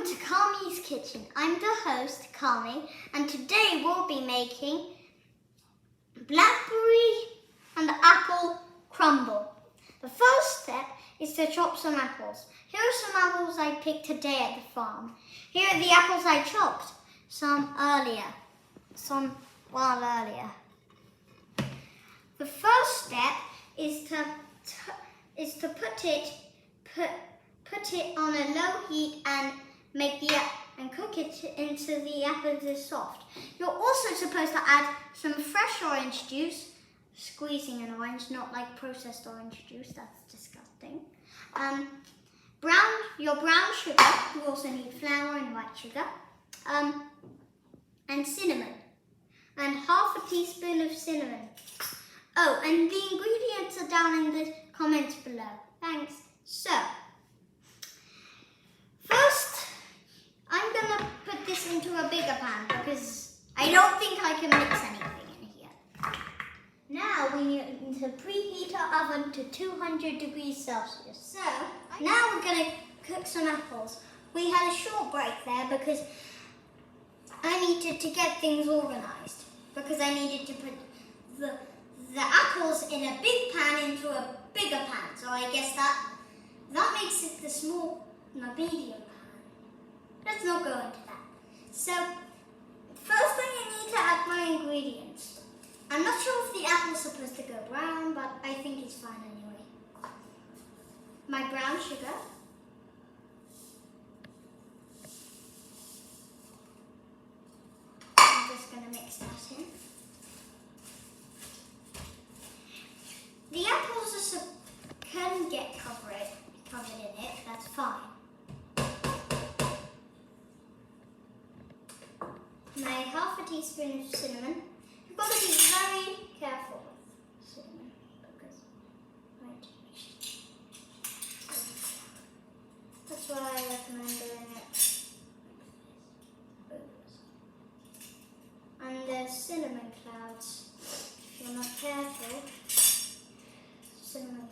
to Kami's Kitchen. I'm the host, Kami, and today we'll be making blackberry and apple crumble. The first step is to chop some apples. Here are some apples I picked today at the farm. Here are the apples I chopped, some while earlier. The first step is to put it on a low heat and cook it until the apples are soft. You're also supposed to add some fresh orange juice, squeezing an orange, not like processed orange juice, that's disgusting. Your brown sugar, you also need flour and white sugar, and cinnamon, and half a teaspoon of cinnamon. Oh, and the ingredients are down in the comments below. Thanks. So, first, I'm gonna put this into a bigger pan because I don't think I can mix anything in here. Now we need to preheat our oven to 200 degrees Celsius. So, now we're gonna cook some apples. We had a short break there because I needed to get things organized. Because I needed to put the apples in a big pan into a bigger pan. So I guess that makes it the medium pan. Let's not go into that. So, first thing I need to add my ingredients. I'm not sure if the apple's supposed to go brown, but I think it's fine anyway. My brown sugar. I'm just going to mix that in. The apples can get covered in it, that's fine. My half a teaspoon of cinnamon. You've got to be very careful with cinnamon because that's why I recommend doing it. And there's cinnamon clouds. If you're not careful, cinnamon.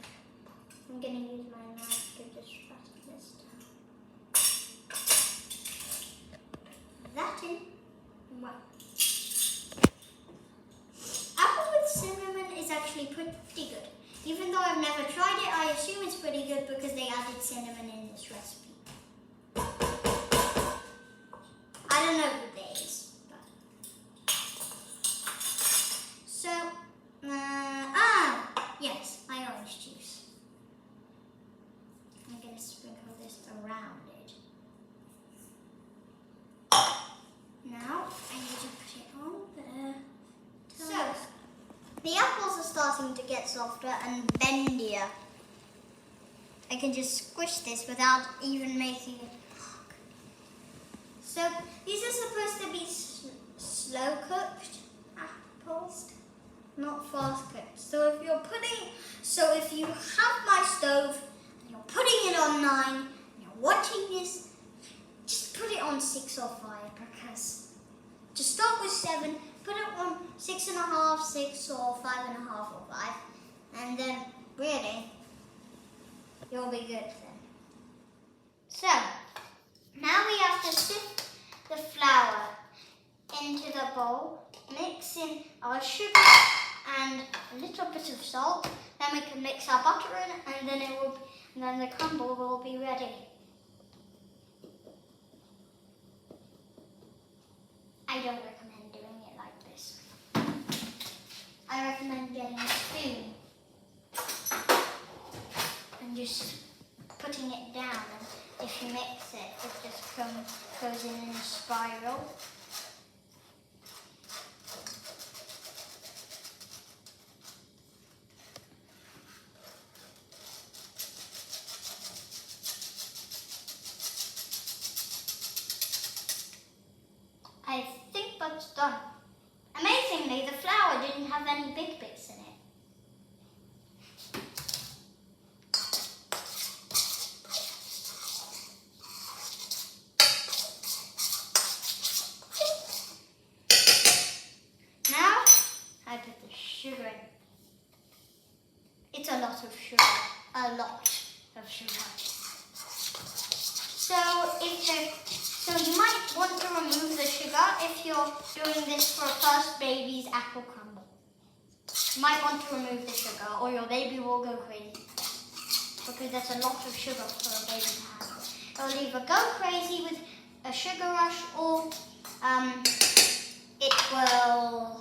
I'm going to use my knife to just rattle this down. That in. Wow. Apple with cinnamon is actually pretty good. Even though I've never tried it, I assume it's pretty good because they added cinnamon in this recipe. I don't know who they is. So, yes, my orange juice. I'm going to sprinkle this around it. Now, I need to put it on the toast. So, the apples are starting to get softer and bendier. I can just squish this without even making it pop. So, these are supposed to be slow cooked apples, not fast cooked. So if you have my stove, and you're putting it on 9, and you're watching this, just put it on 6 or 5 because to start with 7, put it on 6.5, 6 or 5.5 or 5, and then really, you'll be good then. So, now we have to sift the flour into the bowl, mix in our sugar and a little bit of salt. Then we can mix our butter in, and then the crumble will be ready. I don't recommend doing it like this. I recommend getting a spoon and just putting it down. And if you mix it, it just goes in a spiral. I think that's done. Amazingly, the flour didn't have any big bits in it. Now, I put the sugar in. It's a lot of sugar. A lot of sugar. So, it's a So you might want to remove the sugar if you're doing this for a first baby's apple crumble. You might want to remove the sugar or your baby will go crazy. Because there's a lot of sugar for a baby to handle. It'll either go crazy with a sugar rush or it will...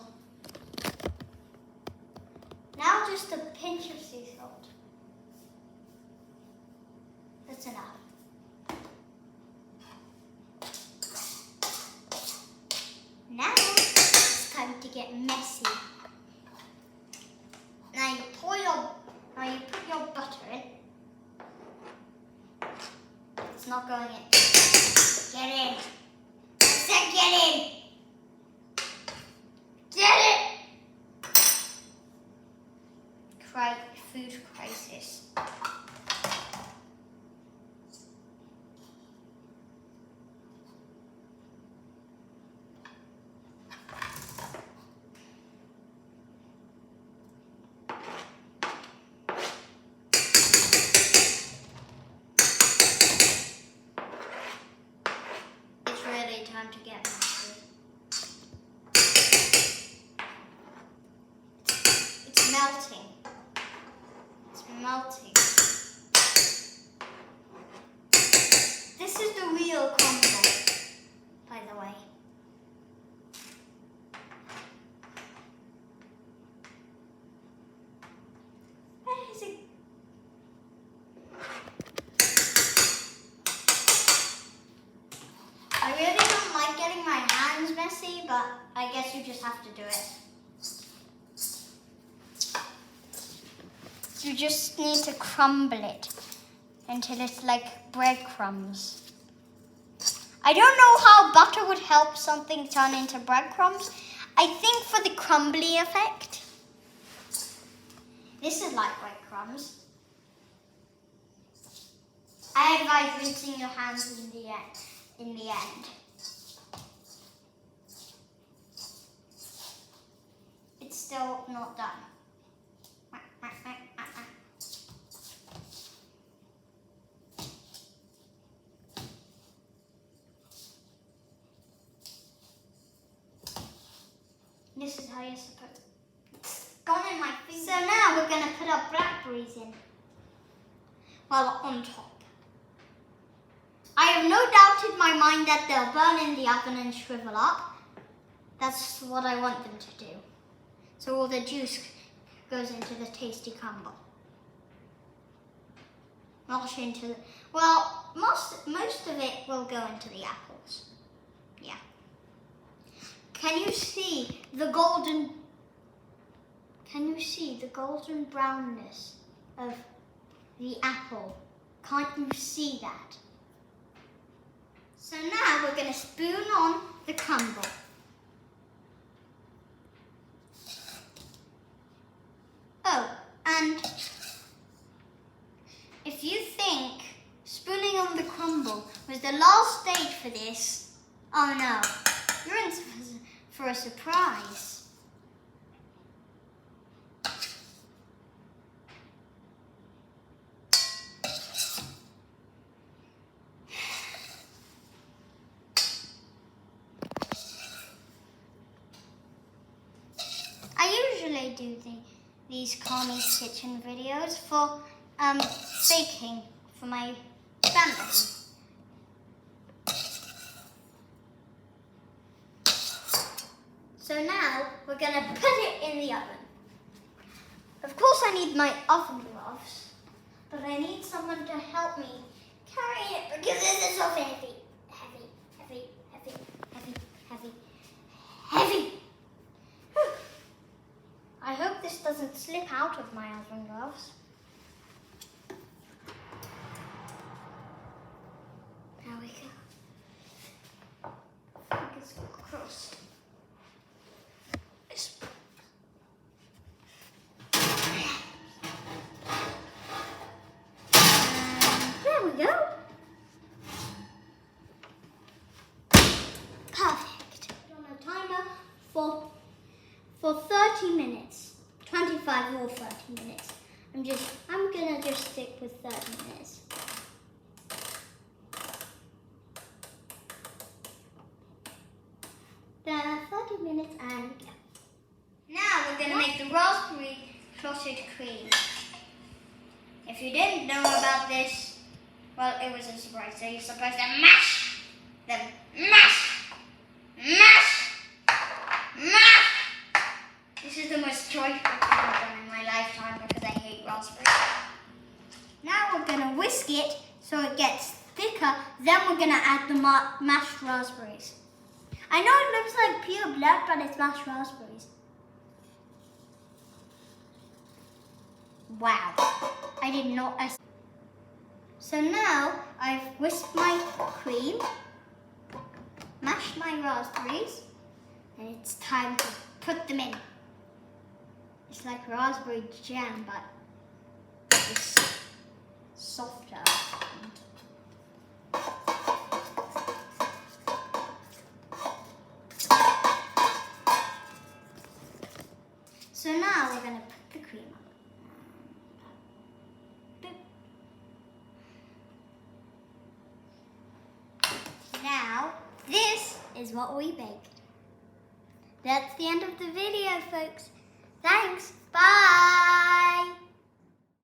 Now just a pinch of sea salt. That's enough. Now it's time to get messy. Now you put your butter in. It's not going in. Get in. I said get in. Get it. Food crisis. Time to get messy. It's melting. It's melting. This is the real crumble, by the way. Where is it? I really don't like getting my hands messy, but I guess you just have to do it. You just need to crumble it until it's like breadcrumbs. I don't know how butter would help something turn into breadcrumbs. I think for the crumbly effect. This is like breadcrumbs. I advise rinsing your hands in the end. It's still not done. This is how you're supposed to. It's gone in my finger. So now we're going to put our blackberries in. Well, on top. I have no doubt in my mind that they'll burn in the oven and shrivel up. That's what I want them to do. So all the juice goes into the tasty crumble. Not into the... Well, most of it will go into the apples. Yeah. Can you see the golden... Can you see the golden brownness of the apple? Can't you see that? So now we're going to spoon on the crumble. Oh, and if you think spooning on the crumble was the last stage for this, oh no, you're in for a surprise. I usually do these Connie's Kitchen videos for baking for my family. So now we're going to put it in the oven. Of course I need my oven gloves, but I need someone to help me carry it because this is so heavy. Heavy, heavy, heavy, heavy, heavy, heavy. Whew. I hope this doesn't slip out of my oven gloves. There we go. Fingers crossed. There we go. Perfect. Put on a timer for 30 minutes. 25 or 30 minutes. I'm gonna just stick with 30 minutes. couple of minutes and go. Now we're going to make the raspberry clotted cream. If you didn't know about this, well, it was a surprise. So you're supposed to mash them. Mash! Mash! Mash! This is the most joyful thing I've done in my lifetime because I hate raspberries. Now we're going to whisk it so it gets thicker. Then we're going to add the mashed raspberries. I know it looks like pure blood, but it's mashed raspberries. Wow, I did not. So now I've whisked my cream, mashed my raspberries, and it's time to put them in. It's like raspberry jam, but it's softer. So now we're going to put the cream on. Now, this is what we baked. That's the end of the video, folks. Thanks. Bye.